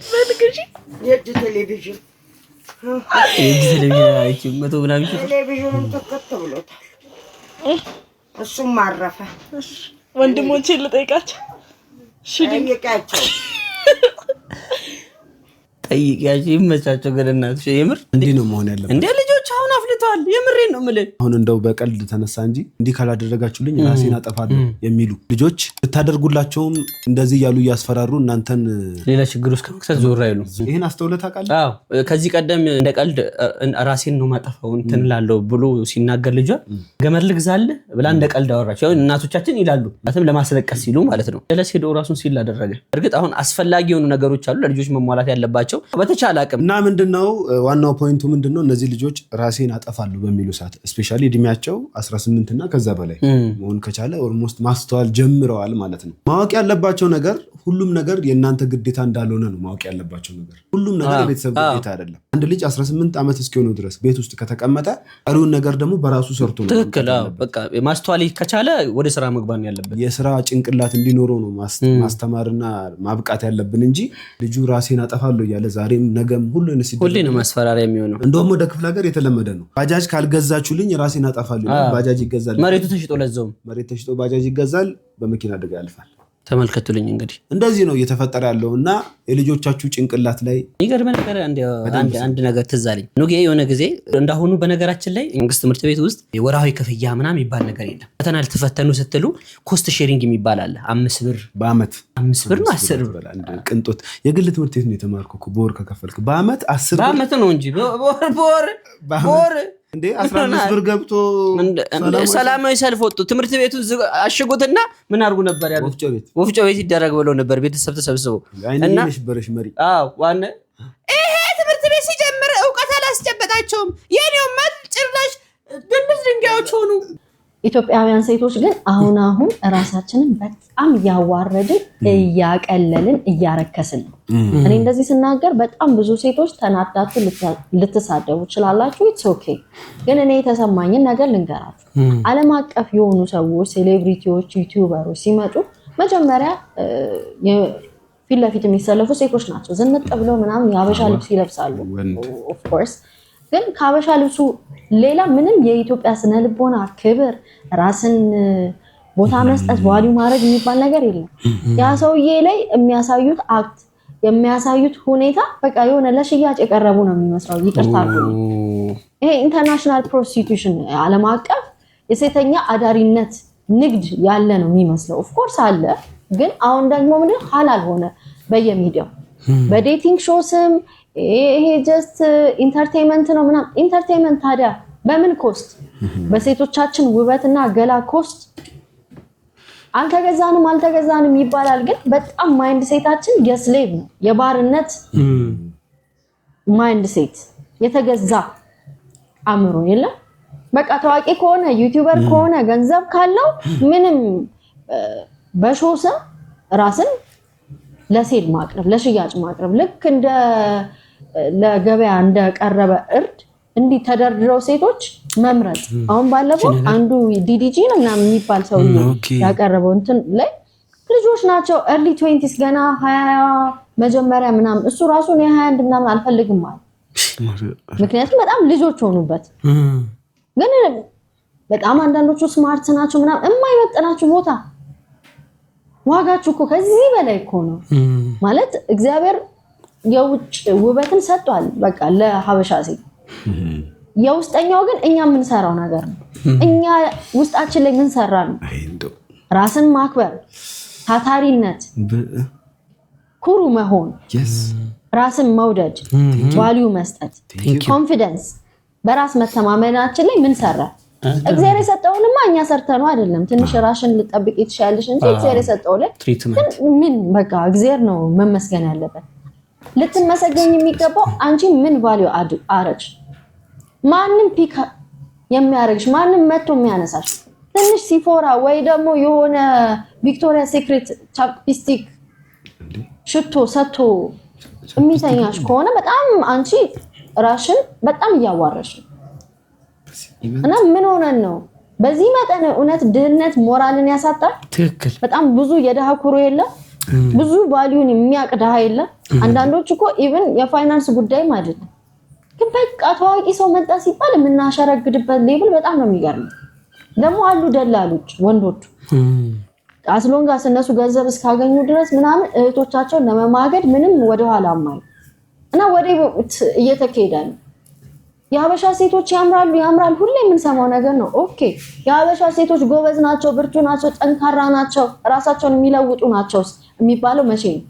መልክሽ የእጅ ቴሌቪዥን አይቺ መቶ ምናምን ቴሌቪዥኑን ተከተ ብሎታል። እሱም አረፈ። ወንድሞቼን ልጠይቃቸው። እሺ ጠይቃቸው ጠይቂያቸው ይመቻቸው። ግን እናትሽ የምር እንዲህ ነው መሆን ያለበት እንዴ? ልጆች አሁን አፍልተዋል። የምሬን ነው የምልህ። አሁን እንደው በቀልድ ተነሳ እንጂ እንዲህ ካላደረጋችሁልኝ ራሴን አጠፋለሁ የሚሉ ልጆች ብታደርጉላቸውም እንደዚህ ያሉ እያስፈራሩ እናንተን ሌላ ችግር ውስጥ ከመክተት ዞር አይሉ። ይሄን አስተውለህ ታውቃለህ? አዎ ከዚህ ቀደም እንደ ቀልድ ራሴን ነው ማጠፋው እንትን እላለሁ ብሎ ሲናገር ልጇ ገመድ ልግዛልህ ብላ እንደ ቀልድ አወራች። ያው እናቶቻችን ይላሉ ማለትም ለማስለቀስ ሲሉ ማለት ነው። ለለስ ሄዶ ራሱን ሲል አደረገ። እርግጥ አሁን አስፈላጊ የሆኑ ነገሮች አሉ ለልጆች መሟላት ያለባቸው በተቻለ አቅም እና ምንድነው ዋናው ፖይንቱ ምንድነው? እነዚህ ልጆች ራሴን አጠፋለሁ በሚሉ ሰዓት ስፔሻሊ እድሜያቸው 18 እና ከዛ በላይ መሆን ከቻለ ኦልሞስት ማስተዋል ጀምረዋል ማለት ነው። ማወቅ ያለባቸው ነገር ሁሉም ነገር የእናንተ ግዴታ እንዳልሆነ ነው ማወቅ ያለባቸው ነገር። ሁሉም ነገር የቤተሰብ ግዴታ አይደለም። አንድ ልጅ 18 ዓመት እስኪሆነው ድረስ ቤት ውስጥ ከተቀመጠ ቀሪውን ነገር ደግሞ በራሱ ሰርቶ ነው። ትክክል። በቃ ማስተዋል ከቻለ ወደ ስራ መግባት ያለበት የስራ ጭንቅላት እንዲኖረው ነው ማስተማርና ማብቃት ያለብን እንጂ ልጁ ራሴን አጠፋለሁ እያለ ዛሬም ነገም ሁሌ ነው ማስፈራሪያ የሚሆነው። እንደውም ወደ ክፍለ ሀገር የተለመደ ነው። ባጃጅ ካልገዛችሁልኝ ራሴን አጠፋለሁ። ባጃጅ ይገዛል። መሬቱ ተሽጦ ለዛው መሬት ተሽጦ ባጃጅ ይገዛል። በመኪና አደጋ ያልፋል። ተመልከቱልኝ እንግዲህ እንደዚህ ነው እየተፈጠረ ያለውና የልጆቻችሁ ጭንቅላት ላይ ይገርም ነገር አንድ ነገር ትዝ አለኝ። ኑጌ የሆነ ጊዜ እንዳሁኑ በነገራችን ላይ መንግስት ትምህርት ቤት ውስጥ የወራዊ ክፍያ ምናምን የሚባል ነገር የለም። ፈተና ልትፈተኑ ስትሉ ኮስት ሼሪንግ የሚባል አለ። 5 ብር በአመት 5 ብር ነው 10 ብር ቅንጦት። የግል ትምህርት ቤት ነው የተማርኩት። በወር ከከፈልክ በአመት 10 በአመት ነው እንጂ በወር እንዴ 15 ብር ገብቶ ሰላማዊ ሰልፍ ወጡ። ትምህርት ቤቱ አሽጉትና ምን አርጉ ነበር ያሉት? ወፍጮ ቤት ይደረግ ብለው ነበር ቤተሰብ ተሰብስበው እና መሪ ዋና ይሄ ትምህርት ቤት ሲጀምር ዕውቀት አላስጨበጣቸውም። የኔው ጭራሽ ድንብዝ ድንጋዮች ሆኑ። ኢትዮጵያውያን ሴቶች ግን አሁን ራሳችንን በጣም እያዋረድን እያቀለልን እያረከስን ነው። እኔ እንደዚህ ስናገር በጣም ብዙ ሴቶች ተናዳችሁ ልትሳደቡ ትችላላችሁ። ኢትስ ኦኬ። ግን እኔ የተሰማኝን ነገር ልንገራችሁ። ዓለም አቀፍ የሆኑ ሰዎች፣ ሴሌብሪቲዎች፣ ዩቲዩበሮች ሲመጡ መጀመሪያ ፊት ለፊት የሚሰለፉ ሴቶች ናቸው። ዝንጥ ብለው ምናምን የሀበሻ ልብስ ይለብሳሉ። ኦፍ ኮርስ ግን ከሀበሻ ልብሱ ሌላ ምንም የኢትዮጵያ ስነ ልቦና፣ ክብር፣ ራስን ቦታ መስጠት፣ ቫልዩ ማድረግ የሚባል ነገር የለም። ያ ሰውዬ ላይ የሚያሳዩት አክት የሚያሳዩት ሁኔታ በቃ የሆነ ለሽያጭ የቀረቡ ነው የሚመስለው። ይቅርታ አድርጉ። ይሄ ኢንተርናሽናል ፕሮስቲቱሽን ዓለም አቀፍ የሴተኛ አዳሪነት ንግድ ያለ ነው የሚመስለው። ኦፍ ኮርስ አለ። ግን አሁን ደግሞ ምንድን ሐላል ሆነ በየሚዲያው በዴቲንግ ሾው ስም ይሄ ጀስት ኢንተርቴይንመንት ነው ምናምን። ኢንተርቴይንመንት ታዲያ በምን ኮስት? በሴቶቻችን ውበትና ገላ ኮስት። አልተገዛንም ይባላል። ግን በጣም ማይንድ ሴታችን የስሌቭ ነው፣ የባርነት ማይንድ ሴት፣ የተገዛ አእምሮ የለም። በቃ ታዋቂ ከሆነ ዩቲዩበር ከሆነ ገንዘብ ካለው ምንም በሾው ስም ራስን ለሴል ማቅረብ፣ ለሽያጭ ማቅረብ፣ ልክ እንደ ለገበያ እንደቀረበ እርድ እንዲህ ተደርድረው ሴቶች መምረጥ። አሁን ባለፈው አንዱ ዲዲጂ ነው ምናምን የሚባል ሰው ያቀረበው እንትን ላይ ልጆች ናቸው early 20s ገና 20 መጀመሪያ ምናምን። እሱ ራሱ ነው 21 ምናምን አልፈልግም ማለት ምክንያቱም በጣም ልጆች ሆኑበት። ግን በጣም አንዳንዶቹ ስማርት ናቸው ምናምን የማይመጥናችሁ ቦታ ዋጋችሁ እኮ ከዚህ በላይ እኮ ነው ማለት። እግዚአብሔር የውጭ ውበትን ሰጥቷል በቃ ለሀበሻ ሴት። የውስጠኛው ግን እኛ የምንሰራው ነገር ነው። እኛ ውስጣችን ላይ ምን ሰራ ነው? ራስን ማክበር፣ ታታሪነት፣ ኩሩ መሆን፣ ራስን መውደድ፣ ቫልዩ መስጠት፣ ኮንፊደንስ፣ በራስ መተማመናችን ላይ ምን ሰራ? እግዚአብሔር የሰጠውንማ እኛ ሰርተነው አይደለም። ትንሽ ራስን ልጠብቅ ይችላልሽ እንጂ እግዚአብሔር የሰጠው ላይ ምን በቃ እግዚአብሔር ነው መመስገን ያለበት። ልትመሰገኝ የሚገባው አንቺ ምን ቫልዩ አረግሽ? ማንም ፒክ የሚያረግሽ ማንም መጥቶ የሚያነሳሽ ትንሽ ሲፎራ ወይ ደግሞ የሆነ ቪክቶሪያ ሴክሬት ቻፕስቲክ ሽቶ ሰጥቶ የሚተኛሽ ከሆነ በጣም አንቺ ራስሽን በጣም እያዋረሽ ነው። እና ምን ሆነን ነው በዚህ መጠን እውነት ድህነት ሞራልን ያሳጣል። ትክክል። በጣም ብዙ የደሃ ኩሩ የለም፣ ብዙ ቫልዩን የሚያውቅ ደሃ የለም። አንዳንዶች እኮ ኢቭን የፋይናንስ ጉዳይም አይደለም፣ ግን በቃ ታዋቂ ሰው መጣ ሲባል የምናሸረግድበት ሌብል በጣም ነው የሚገርመው። ደግሞ አሉ ደላሎች ወንዶቹ አስሎንጋስ እነሱ ገንዘብ እስካገኙ ድረስ ምናምን እህቶቻቸውን ለመማገድ ምንም ወደኋላ ማይ እና ወደ እየተካሄደ ነው። የሀበሻ ሴቶች ያምራሉ ሁሌ የምንሰማው ነገር ነው። ኦኬ የሀበሻ ሴቶች ጎበዝ ናቸው፣ ብርቱ ናቸው፣ ጠንካራ ናቸው፣ ራሳቸውን የሚለውጡ ናቸው የሚባለው መቼ ነው?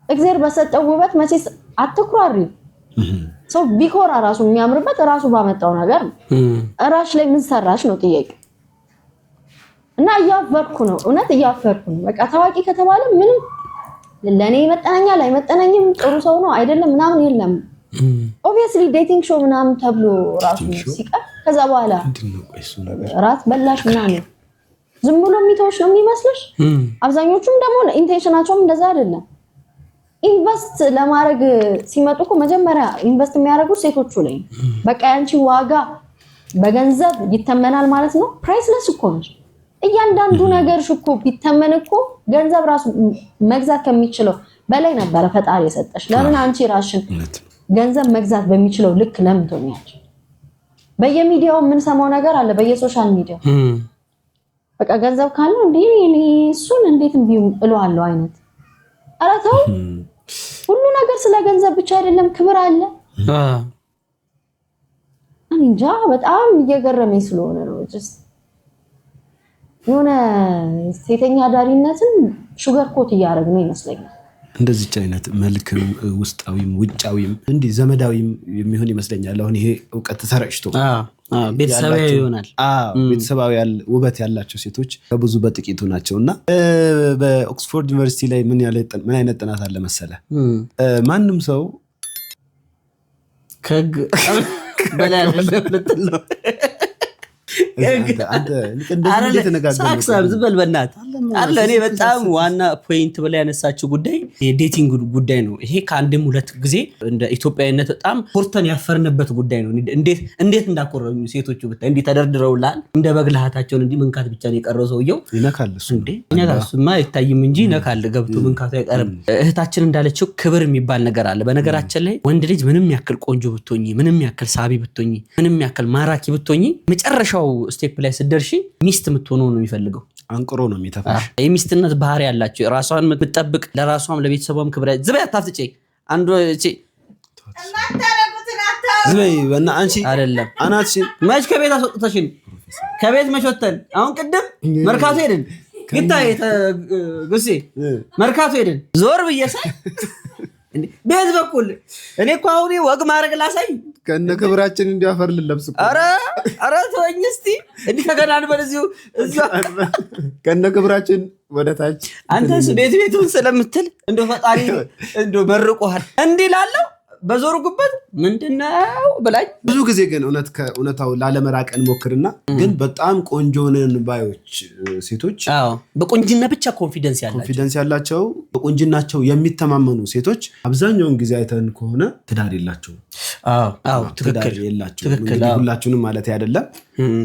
እግዚአብሔር በሰጠው ውበት መቼ አትኩራሪ። ሰው ቢኮራ ራሱ የሚያምርበት ራሱ ባመጣው ነገር ነው። ራሽ ላይ ምን ሰራሽ ነው ጥያቄ። እና እያፈርኩ ነው፣ እውነት እያፈርኩ ነው። በቃ ታዋቂ ከተባለ ምንም ለኔ ይመጣኛል አይመጣኝም፣ ጥሩ ሰው ነው አይደለም ምናምን የለም። ኦብቪየስሊ ዴቲንግ ሾው ምናምን ተብሎ ራሱ ሲቀር ከዛ በኋላ ራት በላሽ ምናምን ዝም ብሎ የሚተውሽ ነው የሚመስልሽ? አብዛኞቹም ደግሞ ኢንቴንሽናቸውም እንደዛ አይደለም። ኢንቨስት ለማድረግ ሲመጡ እኮ መጀመሪያ ኢንቨስት የሚያደርጉት ሴቶቹ ላይ በቃ ያንቺ ዋጋ በገንዘብ ይተመናል ማለት ነው። ፕራይስለስ እኮ ነው እያንዳንዱ ነገር እኮ ቢተመን እኮ ገንዘብ ራሱ መግዛት ከሚችለው በላይ ነበር ፈጣሪ የሰጠሽ። ለምን አንቺ ራስሽን ገንዘብ መግዛት በሚችለው ልክ ለምን ትሆኛለሽ? በየሚዲያው ምን ሰማው ነገር አለ በየሶሻል ሚዲያው በቃ ገንዘብ ካለ እንዴ እኔ እሱን እንዴት እለዋለሁ አይነት አራታው ሁሉ ነገር ስለ ገንዘብ ብቻ አይደለም ክብር አለ። እንጃ በጣም እየገረመኝ ስለሆነ ነው just የሆነ ሴተኛ ዳሪነትን ሹገር ኮት እያደረግነው ይመስለኛል። እንደዚህ አይነት መልክም ውስጣዊም ውጫዊም እንዲህ ዘመዳዊም የሚሆን ይመስለኛል። አሁን ይሄ ዕውቀት ተሰራጭቶ ቤተሰባዊ ይሆናል። ቤተሰባዊ ውበት ያላቸው ሴቶች ከብዙ በጥቂቱ ናቸውና በኦክስፎርድ ዩኒቨርሲቲ ላይ ምን አይነት ጥናት አለ መሰለ? ማንም ሰው በላይ ነው ሳክሳብ ዝበል በእናት አለ። እኔ በጣም ዋና ፖይንት በላይ ያነሳችው ጉዳይ የዴቲንግ ጉዳይ ነው። ይሄ ከአንድም ሁለት ጊዜ እንደ ኢትዮጵያዊነት በጣም ኮርተን ያፈርንበት ጉዳይ ነው። እንዴት እንዳኮረኙ ሴቶቹ ብታይ እንዲህ ተደርድረውላል እንደ በግልሃታቸውን እንዲህ መንካት ብቻ ነው የቀረው። ሰውየው ይነካል እሱ እንዴ እኛጋሱማ አይታይም እንጂ ይነካል። ገብቶ መንካቱ አይቀርም። እህታችን እንዳለችው ክብር የሚባል ነገር አለ። በነገራችን ላይ ወንድ ልጅ ምንም ያክል ቆንጆ ብትሆኚ፣ ምንም ያክል ሳቢ ብትሆኚ፣ ምንም ያክል ማራኪ ብትሆኚ መጨረሻው ስቴፕ ላይ ስትደርሺ ሚስት የምትሆነው ነው የሚፈልገው። አንቅሮ ነው የሚተፋሽ። የሚስትነት ባህሪ ያላቸው ራሷን የምትጠብቅ ለራሷም ለቤተሰቧም ክብር ዝም አታፍጥጪ። አንዱ እቺ ዝም በእና አንቺ አይደለም አናትሽን መች ከቤት አስወጥተሽን ከቤት መሽወተን አሁን ቅድም መርካቶ ሄድን ግታይ ግሴ መርካቶ ሄድን ዞር ብየሳ እንዴ ቤት በኩል እኔ እኮ አሁን ወግ ማድረግ ላሳይ ከነ ክብራችን እንዲያፈር ልለብስ እኮ አረ ተወኝ እስቲ እንዴ ተገናንበን እዚሁ ከነ ክብራችን ወደታች አንተስ ቤቱን ስለምትል እንደ ፈጣሪ እንደ መርቆሃል እንዲህ ላለው በዞርኩበት ምንድነው ብላኝ። ብዙ ጊዜ ግን ከእውነታው ላለመራቀን ሞክርና ግን በጣም ቆንጆንን ባዮች ሴቶች በቁንጅና ብቻ ኮንፊደንስ ያላቸው በቁንጅናቸው የሚተማመኑ ሴቶች አብዛኛውን ጊዜ አይተን ከሆነ ትዳር የላቸውም። ትክክል የላቸውም። ሁላችሁንም ማለት አይደለም፣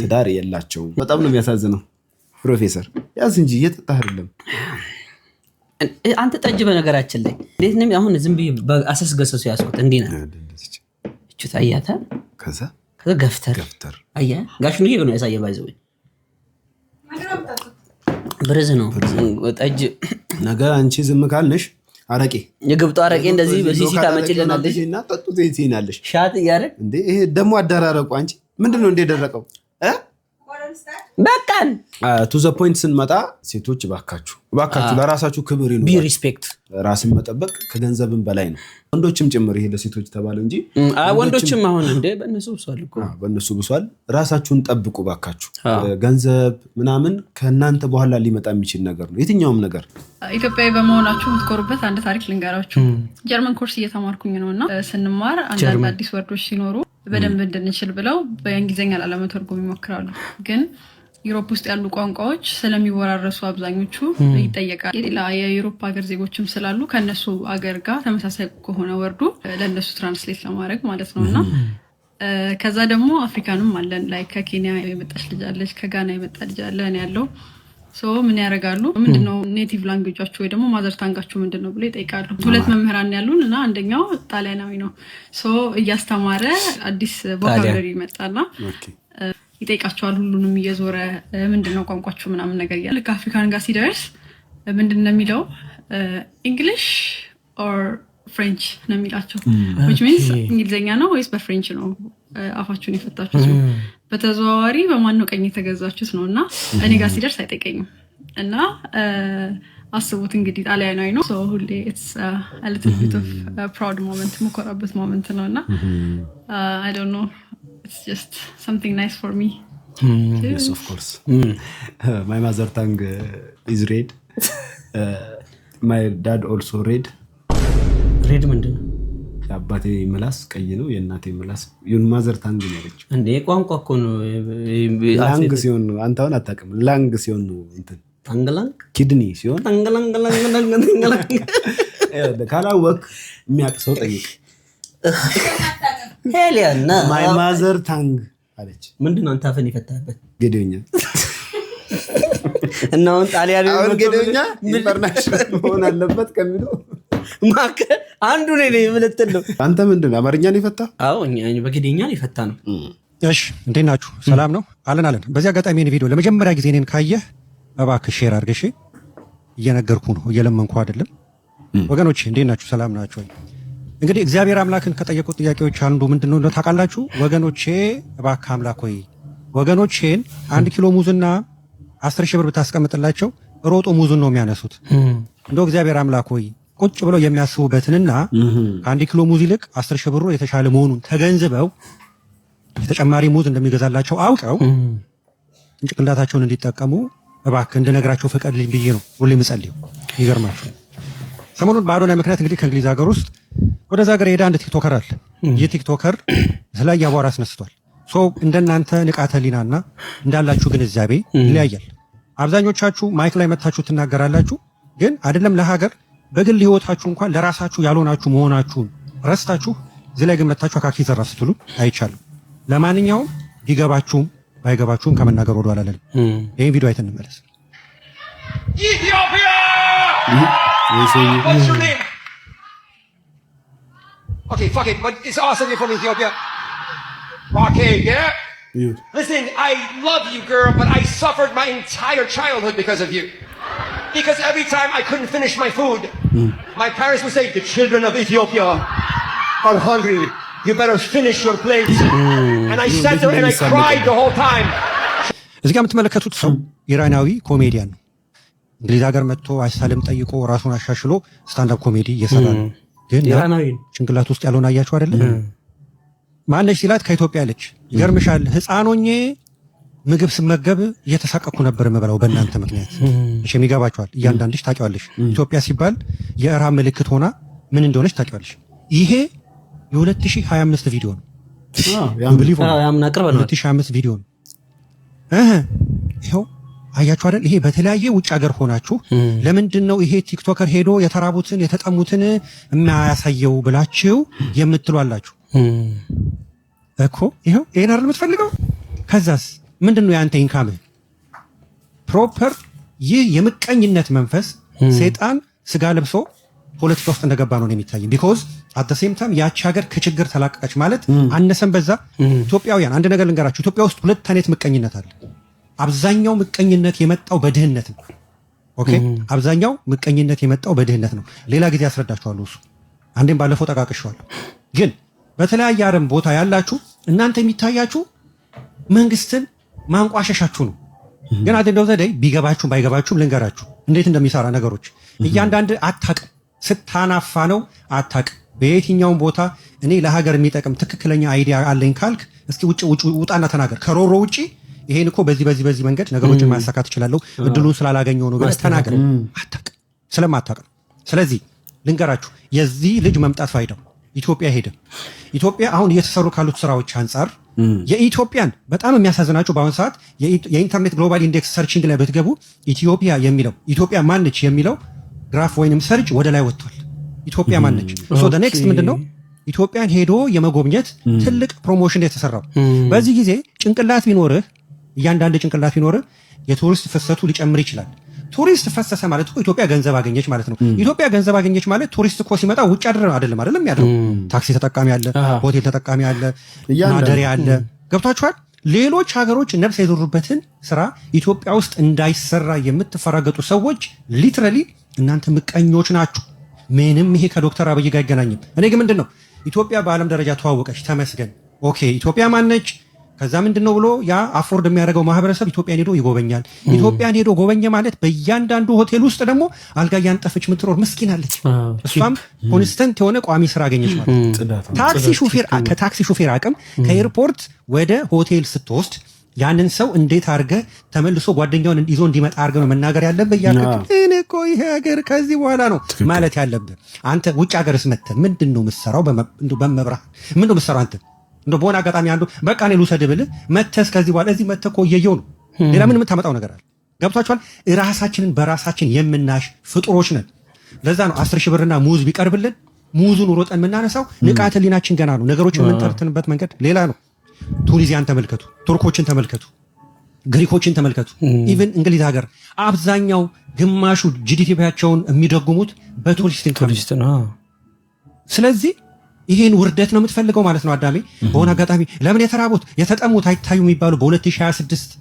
ትዳር የላቸውም። በጣም ነው የሚያሳዝነው። ፕሮፌሰር ያዝ እንጂ እየጠጣህ አይደለም አንተ ጠጅ። በነገራችን ላይ እንዴት ነው አሁን ዝም ብዬ አሰስገሰሱ ያስኩት እንዴ ነው እቺ ታያታ ከዛ ገፍተር አያ ጋሽ ነው ይሄ ነው ያሳየ ባይዘው ብርዝ ነው ጠጅ ነገ አንቺ ዝም ካልነሽ አረቄ የግብጦ አረቄ እንደዚህ በሲሲ ታመጭልናለሽ እና ጠጡ ዘይሲናለሽ ሻት ያረግ እንዴ ይሄ ደሞ አዳራረቁ አንቺ ምንድነው እንደ ደረቀው በቃን ቱ ዘ ፖይንት ስንመጣ ሴቶች ባካችሁ ለራሳችሁ ክብር ይኑር። ቢ ሪስፔክት ራስን መጠበቅ ከገንዘብም በላይ ነው። ወንዶችም ጭምር ይሄ ለሴቶች ተባለ እንጂ ወንዶችም አሁን እንደ በእነሱ ብሷል እኮ በእነሱ ብሷል። ራሳችሁን ጠብቁ ባካችሁ። ገንዘብ ምናምን ከእናንተ በኋላ ሊመጣ የሚችል ነገር ነው የትኛውም ነገር። ኢትዮጵያዊ በመሆናችሁ የምትኮሩበት አንድ ታሪክ ልንገራችሁ። ጀርመን ኮርስ እየተማርኩኝ ነውና ስንማር አንዳንድ አዲስ ወርዶች ሲኖሩ በደንብ እንድንችል ብለው በእንግሊዘኛ ላለመተርጎም ይሞክራሉ። ግን ዩሮፕ ውስጥ ያሉ ቋንቋዎች ስለሚወራረሱ አብዛኞቹ ይጠየቃል። የሌላ የዩሮፕ ሀገር ዜጎችም ስላሉ ከነሱ ሀገር ጋር ተመሳሳይ ከሆነ ወርዱ ለነሱ ትራንስሌት ለማድረግ ማለት ነውና ከዛ ደግሞ አፍሪካንም አለን ላይ ከኬንያ የመጣች ልጅ አለች፣ ከጋና የመጣ ልጅ አለ እኔ ያለው ምን ያደርጋሉ? ምንድነው ኔቲቭ ላንጉዌጃችሁ ወይ ደግሞ ማዘር ታንጋችሁ ምንድነው ብለው ይጠይቃሉ። ሁለት መምህራን ያሉን እና አንደኛው ጣሊያናዊ ነው። እያስተማረ አዲስ ቮካብላሪ ይመጣና ይጠይቃቸዋል። ሁሉንም እየዞረ ምንድነው ቋንቋችሁ ምናምን ነገር እያለ ከአፍሪካን ጋር ሲደርስ ምንድነው የሚለው ኢንግሊሽ ኦር ፍሬንች ነው የሚላቸው። which means እንግሊዘኛ ነው ወይስ በፍሬንች ነው አፋችሁን የፈታችሁት? በተዘዋዋሪ በማን ነው ቀኝ የተገዛችሁት ነውና እኔ ጋር ሲደርስ አይጠይቀኝም። እና አስቡት እንግዲህ ጣሊያናዊ ነው። ሁሌ it's a little bit of a proud moment ሙኮራበት ሞመንት ነውና I don't know, it's just something nice for me. Yes, of course. My mother tongue is red. My dad also red. ሬድ ምንድነው? የአባቴ ምላስ ቀይ ነው የእናቴ ምላስ ይሁን ማዘር ታንግ ነው ያለችው። እንዴ ቋንቋ እኮ ነው። ላንግ ሲሆን ነው አንተ አሁን አታውቅም። ላንግ ሲሆን ነው እንትን ታንግላንግ ኪድኒ ሲሆን ታንግላንግ ካላወቅ የሚያውቅ ሰው ጠይቅ። ሄሊያና ማይ ማዘር ታንግ አለች። ምንድን ነው አንተ አፈን ይፈታበት? ገደኛ እና አሁን ጣሊያን አሁን ገደኛ ኢንተርናሽናል መሆን አለበት ከሚሉ ማከ አንዱ ነው የምልትል ነው። አንተ ምንድን አማርኛን ይፈታ? አዎ እኛ በገደኛን ይፈታ ነው። እሺ እንዴት ናችሁ? ሰላም ነው አለን። በዚህ አጋጣሚ ይሄን ቪዲዮ ለመጀመሪያ ጊዜ እኔን ካየህ እባክህ ሼር አድርገሽ። እየነገርኩ ነው እየለመንኩ አይደለም። ወገኖቼ እንዴት ናችሁ? ሰላም ናችሁ ወይ? እንግዲህ እግዚአብሔር አምላክን ከጠየቁት ጥያቄዎች አንዱ ምንድነው ነው ታውቃላችሁ? ወገኖቼ እባክህ አምላክ ሆይ ወገኖቼን 1 ኪሎ ሙዝና 10,000 ብር ብታስቀምጥላቸው ሮጦ ሙዙን ነው የሚያነሱት። እንደው እግዚአብሔር አምላክ ሆይ ቁጭ ብለው የሚያስቡበትንና ከ1 ኪሎ ሙዝ ይልቅ 10,000 ብሩ የተሻለ መሆኑን ተገንዝበው የተጨማሪ ሙዝ እንደሚገዛላቸው አውቀው ጭንቅላታቸውን እንዲጠቀሙ እባክህ እንድነግራቸው ፍቀድልኝ ብዬ ነው ሁሌ የምጸልየው። ይገርማችሁ ሰሞኑን በአዶናይ ምክንያት እንግዲህ ከእንግሊዝ ሀገር ውስጥ ወደዛ ሀገር ሄዳ አንድ ቲክቶከር አለ። ይህ ቲክቶከር የተለያየ አቧራ አስነስቷል። እንደናንተ ንቃተ ህሊናና እንዳላችሁ ግንዛቤ ይለያያል። አብዛኞቻችሁ ማይክ ላይ መታችሁ ትናገራላችሁ፣ ግን አይደለም ለሀገር በግል ህይወታችሁ እንኳን ለራሳችሁ ያልሆናችሁ መሆናችሁን ረስታችሁ እዚህ ላይ ግን መታችሁ አካኪ ዘራፍ ስትሉ አይቻልም። ለማንኛውም ቢገባችሁም ባይገባችሁም ከመናገር ወደ ኋላ አላለም። ይሄን ቪዲዮ አይተን እንመለስ። Ethiopia! What's your name? Okay, fuck it, but it's awesome you're from Ethiopia. Okay, yeah? Listen, I love you, girl, but I suffered my entire childhood because of you. Because every time I couldn't finish my food, my parents would say, the children of Ethiopia are hungry. You better finish your plate. And I sat there and I cried the whole time. እዚህ ጋር የምትመለከቱት ሰው ኢራናዊ ኮሜዲያን ነው። እንግሊዝ ሀገር መጥቶ አሳልም ጠይቆ ራሱን አሻሽሎ ስታንዳፕ ኮሜዲ እየሰራ ነው። ግን ኢራናዊ ጭንቅላት ውስጥ ያለውን አያችሁ አይደለ? ማነሽ ሲላት ከኢትዮጵያ አለች። ይገርምሻል ህፃኖኜ ምግብ ስመገብ እየተሳቀኩ ነበር የምበላው በእናንተ ምክንያት። እሺ የሚገባችኋል። እያንዳንድሽ ታውቂዋለሽ ኢትዮጵያ ሲባል የእራብ ምልክት ሆና ምን እንደሆነች ታውቂዋለሽ። ይሄ የ2025 ቪዲዮ ነው። ያምና ቅርብ ነው 2025 ቪዲዮ ነው። ይሄው አያችሁ አይደል? ይሄ በተለያየ ውጭ ሀገር ሆናችሁ ለምንድን ነው ይሄ ቲክቶከር ሄዶ የተራቡትን የተጠሙትን የማያሳየው ብላችሁ የምትሏላችሁ እኮ። ይሄው ይሄን አይደል የምትፈልገው? ከዛስ ምንድነው ያንተ ኢንካም ፕሮፐር? ይህ የምቀኝነት መንፈስ ሰይጣን ስጋ ለብሶ ፖለቲካ ውስጥ እንደገባ ነው የሚታየው። ቢኮዝ አት ዘ ሴም ታይም ያቺ ሀገር ከችግር ተላቀቀች ማለት አነሰም በዛ ኢትዮጵያውያን አንድ ነገር ልንገራችሁ፣ ኢትዮጵያ ውስጥ ሁለት አይነት ምቀኝነት አለ። አብዛኛው ምቀኝነት የመጣው በድህነት ነው። ኦኬ፣ አብዛኛው ምቀኝነት የመጣው በድህነት ነው። ሌላ ጊዜ ያስረዳችኋለሁ እሱ አንዴም ባለፈው ጠቃቅሻለሁ። ግን በተለያየ ዓለም ቦታ ያላችሁ እናንተ የሚታያችሁ መንግስትን ማንቋሸሻችሁ ነው። ግን አደንደው ዘዴ ቢገባችሁም ባይገባችሁም ልንገራችሁ እንዴት እንደሚሰራ ነገሮች እያንዳንድ አታውቅም። ስታናፋ ነው አታውቅም። በየትኛውም ቦታ እኔ ለሀገር የሚጠቅም ትክክለኛ አይዲያ አለኝ ካልክ እስኪ ውጣና ተናገር። ከሮሮ ውጪ ይሄን እኮ በዚህ መንገድ ነገሮችን ማሳካት እችላለሁ እድሉን ስላላገኘው ነው ብለህ ተናገር። አታውቅም፣ ስለማታውቅ። ስለዚህ ልንገራችሁ የዚህ ልጅ መምጣት ፋይዳው ኢትዮጵያ ሄደ። ኢትዮጵያ አሁን እየተሰሩ ካሉት ስራዎች አንጻር የኢትዮጵያን በጣም የሚያሳዝናችሁ በአሁን ሰዓት የኢንተርኔት ግሎባል ኢንዴክስ ሰርቺንግ ላይ ብትገቡ ኢትዮጵያ የሚለው ኢትዮጵያ ማነች የሚለው ግራፍ ወይንም ሰርች ወደ ላይ ወጥቷል። ኢትዮጵያ ማነች? ሶ ዘ ኔክስት ምንድነው? ኢትዮጵያን ሄዶ የመጎብኘት ትልቅ ፕሮሞሽን የተሰራው። በዚህ ጊዜ ጭንቅላት ቢኖርህ እያንዳንድ ጭንቅላት ቢኖርህ የቱሪስት ፍሰቱ ሊጨምር ይችላል። ቱሪስት ፈሰሰ ማለት እኮ ኢትዮጵያ ገንዘብ አገኘች ማለት ነው። ኢትዮጵያ ገንዘብ አገኘች ማለት ቱሪስት እኮ ሲመጣ ውጭ አይደለም ያድረው። ታክሲ ተጠቃሚ አለ፣ ሆቴል ተጠቃሚ አለ፣ ማደሪያ አለ። ገብቷችኋል? ሌሎች ሀገሮች ነፍስ የዘሩበትን ስራ ኢትዮጵያ ውስጥ እንዳይሰራ የምትፈራገጡ ሰዎች ሊትራሊ እናንተ ምቀኞች ናችሁ። ምንም ይሄ ከዶክተር አብይ ጋር አይገናኝም። እኔ ግን ምንድነው ኢትዮጵያ በዓለም ደረጃ ተዋወቀች፣ ተመስገን። ኦኬ ኢትዮጵያ ማነች? ከዛ ምንድነው ብሎ ያ አፎርድ የሚያደርገው ማህበረሰብ ኢትዮጵያን ሄዶ ይጎበኛል። ኢትዮጵያን ሄዶ ጎበኘ ማለት በእያንዳንዱ ሆቴል ውስጥ ደግሞ አልጋ ያንጠፈች ምትኖር ምስኪን አለች። እሷም ኮንስተንት የሆነ ቋሚ ስራ አገኘች ማለት። ታክሲ ሹፌር ከታክሲ ሹፌር አቅም ከኤርፖርት ወደ ሆቴል ስትወስድ ያንን ሰው እንዴት አድርገህ ተመልሶ ጓደኛውን ይዞ እንዲመጣ አድርገህ ነው መናገር ያለብህ። እኔ እኮ ይሄ ሀገር ከዚህ በኋላ ነው ማለት ያለብህ። አንተ ውጭ ሀገርስ መተህ ምንድን ነው የምትሰራው? በመብራት ምንድን ነው የምትሰራው አንተ? እንደው በሆነ አጋጣሚ አንዱ በቃ እኔ ልውሰድህ ብልህ መተህ ከዚህ በኋላ እዚህ መተህ እኮ እየየው ነው። ሌላ ምን የምታመጣው ነገር አለ? ገብቷችኋል? ራሳችንን በራሳችን የምናሽ ፍጡሮች ነን። ለዛ ነው 10 ሺህ ብርና ሙዝ ቢቀርብልን ሙዙን ሮጠን የምናነሳው። ንቃተ ህሊናችን ገና ነው። ነገሮችን የምንተርትንበት መንገድ ሌላ ነው። ቱኒዚያን ተመልከቱ፣ ቱርኮችን ተመልከቱ፣ ግሪኮችን ተመልከቱ። ኢቭን እንግሊዝ ሀገር አብዛኛው ግማሹ ጂዲፒያቸውን የሚደጉሙት በቱሪስት ነው። ስለዚህ ይሄን ውርደት ነው የምትፈልገው ማለት ነው አዳሜ። በሆነ አጋጣሚ ለምን የተራቡት የተጠሙት አይታዩ የሚባሉ በ2026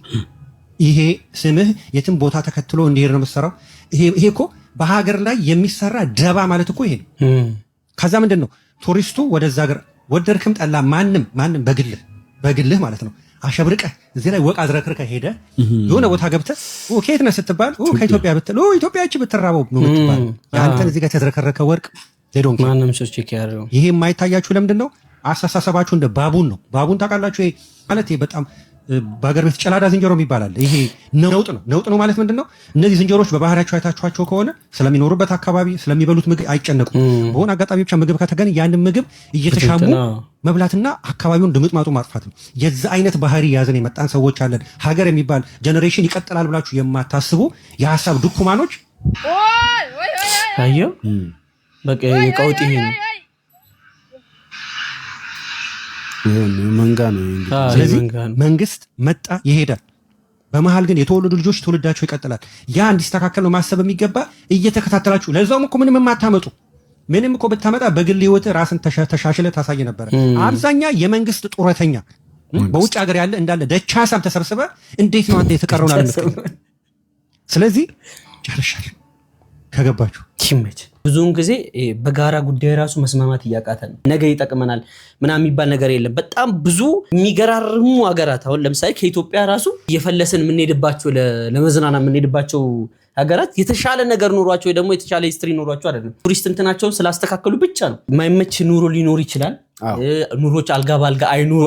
ይሄ ስምህ የትም ቦታ ተከትሎ እንዲሄድ ነው የምትሰራው። ይሄ እኮ በሀገር ላይ የሚሰራ ደባ ማለት እኮ ይሄ ነው። ከዛ ምንድን ነው ቱሪስቱ ወደዛ ሀገር ወደድክም ጠላ ማንም በግልህ ማለት ነው አሸብርቀህ እዚህ ላይ ወቅ አዝረክርከህ ሄደ የሆነ ቦታ ገብተህ ከየት ነህ ስትባል ከኢትዮጵያ ብትል ኢትዮጵያ እቺ ብትራበው ነው የምትባል። ያንተን እዚህ ጋር የተዝረከረከ ወርቅ ማንም ሰው ቼክ ያደርገው። ይሄ የማይታያችሁ ለምንድን ነው? አስተሳሰባችሁ እንደ ባቡን ነው። ባቡን ታውቃላችሁ? ይሄ ማለት ይሄ በጣም በሀገር ቤት ጨላዳ ዝንጀሮ የሚባላል። ይሄ ነውጥ ነው ማለት ምንድን ነው? እነዚህ ዝንጀሮች በባህሪያቸው አይታችኋቸው ከሆነ ስለሚኖሩበት አካባቢ ስለሚበሉት ምግብ አይጨነቁም። በሆነ አጋጣሚ ብቻ ምግብ ከተገኘ ያንን ምግብ እየተሻሙ መብላትና አካባቢውን ድምጥማጡ ማጥፋት ነው። የዛ አይነት ባህሪ ያዘን የመጣን ሰዎች አለን። ሀገር የሚባል ጀኔሬሽን ይቀጥላል ብላችሁ የማታስቡ የሀሳብ ድኩማኖች አየው። በቃ ቀውጥ ይሄ ነው። መንጋ ነው። ስለዚህ መንግስት መጣ ይሄዳል። በመሀል ግን የተወለዱ ልጆች ትውልዳቸው ይቀጥላል። ያ እንዲስተካከል ነው ማሰብ የሚገባ። እየተከታተላችሁ ለዛውም እኮ ምንም የማታመጡ ምንም እኮ ብታመጣ በግል ህይወት ራስን ተሻሽለ ታሳይ ነበረ። አብዛኛ የመንግስት ጡረተኛ በውጭ ሀገር ያለ እንዳለ ደቻሳም ተሰብስበ እንዴት ነው አንተ የተቀረውን አለምትከኝ። ስለዚህ ጨርሻለሁ ከገባችሁ ኪመች ብዙውን ጊዜ በጋራ ጉዳይ ራሱ መስማማት እያቃተን ነገ ይጠቅመናል ምናምን የሚባል ነገር የለም። በጣም ብዙ የሚገራርሙ ሀገራት አሁን ለምሳሌ ከኢትዮጵያ ራሱ እየፈለስን የምንሄድባቸው ለመዝናና የምንሄድባቸው ሀገራት የተሻለ ነገር ኖሯቸው ወይ ደግሞ የተሻለ ሂስትሪ ኖሯቸው አይደለም። ቱሪስት እንትናቸውን ስላስተካከሉ ብቻ ነው። የማይመች ኑሮ ሊኖር ይችላል። ኑሮች አልጋ ባልጋ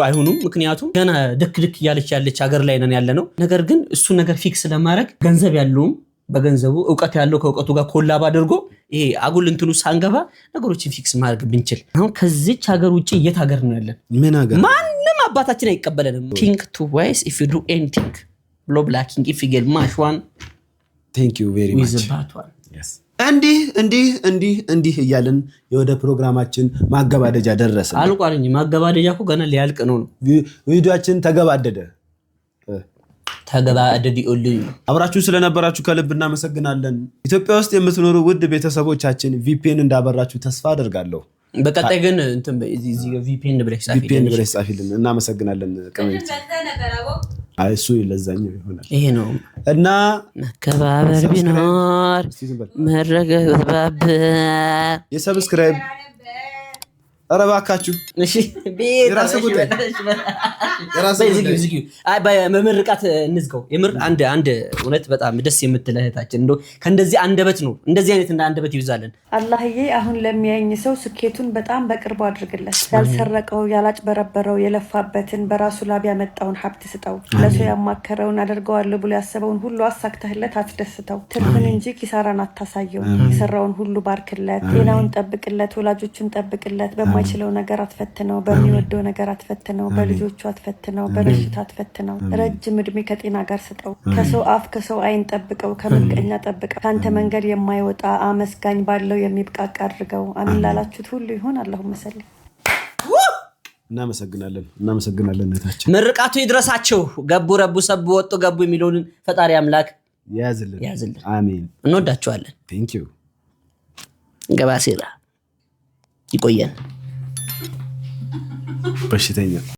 አይሆኑም። ምክንያቱም ገና ድክ እያለች ያለች ሀገር ላይ ነን ያለ ነው። ነገር ግን እሱ ነገር ፊክስ ለማድረግ ገንዘብ ያለውም በገንዘቡ እውቀት ያለው ከእውቀቱ ጋር ኮላብ አድርጎ ይሄ አጉል እንትኑ ሳንገባ ነገሮችን ፊክስ ማድረግ ብንችል። አሁን ከዚች ሀገር ውጪ የት ሀገር ነው ያለን? ምን ሀገር? ማንም አባታችን አይቀበለንም። ቲንክ ትዋይስ ኢፍ ዩ ዱ ኤኒቲንግ ብሎ ብላኪንግ ኢፍ ዩ ጌት ማሽ ዋን ቴንክ ዩ ቬሪ ማች። እንዲህ እያልን የወደ ፕሮግራማችን ማገባደጃ ደረሰ። አልቋልኝ ማገባደጃ እኮ ገና ሊያልቅ ነው። ቪዲዮአችን ተገባደደ። አብራችሁ ስለነበራችሁ ከልብ እናመሰግናለን። ኢትዮጵያ ውስጥ የምትኖሩ ውድ ቤተሰቦቻችን ቪፒኤን እንዳበራችሁ ተስፋ አደርጋለሁ። በቀጣይ ግን እንትን እዚህ ቪፒኤን ብለሽ ጻፊልን። እናመሰግናለን። ቀመንት እሱ ለዛኛው ይሆናል። ይሄ ነው እና መከባበር ቢኖር መረጋጋት የሰብስክራይብ አረባካችሁ እሺ ቤራስ ጉዳይ በመምርቃት እንዝጋው። የምር አንድ እውነት በጣም ደስ የምትል እህታችን እንደው ከእንደዚህ አንደበት ነው እንደዚህ አይነት እንደ አንደበት ይብዛልን። አላህዬ አሁን ለሚያኝ ሰው ስኬቱን በጣም በቅርቡ አድርግለት። ያልሰረቀው ያላጭበረበረው የለፋበትን በራሱ ላብ ያመጣውን ሀብት ስጠው። ለሰው ያማከረውን አደርገዋለሁ ብሎ ያሰበውን ሁሉ አሳክተህለት አትደስተው። ትርፍን እንጂ ኪሳራን አታሳየው። የሰራውን ሁሉ ባርክለት፣ ጤናውን ጠብቅለት፣ ወላጆቹን ጠብቅለት። በማይችለው ነገር አትፈትነው፣ በሚወደው ነገር አትፈትነው፣ በልጆቹ አትፈትነው፣ በበሽታ አትፈትነው። ረጅም እድሜ ከጤና ጋር ስጠው። ከሰው አፍ ከሰው አይን ጠብቀው፣ ከምቀኛ ጠብቀው። ካንተ መንገድ የማይወጣ አመስጋኝ ባለው የሚብቃቃ አድርገው። አሚን ላላችሁት ሁሉ ይሁን። አላሁመ ሰሊ። እናመሰግናለን እህታችን። ምርቃቱ ይድረሳቸው። ገቡ ረቡ ሰቡ ወጡ ገቡ የሚለውን ፈጣሪ አምላክ ያዝልን። አሜን። እንወዳችኋለን። ቴንክ ዩ። ገባሲራ ይቆየን። በሽተኛ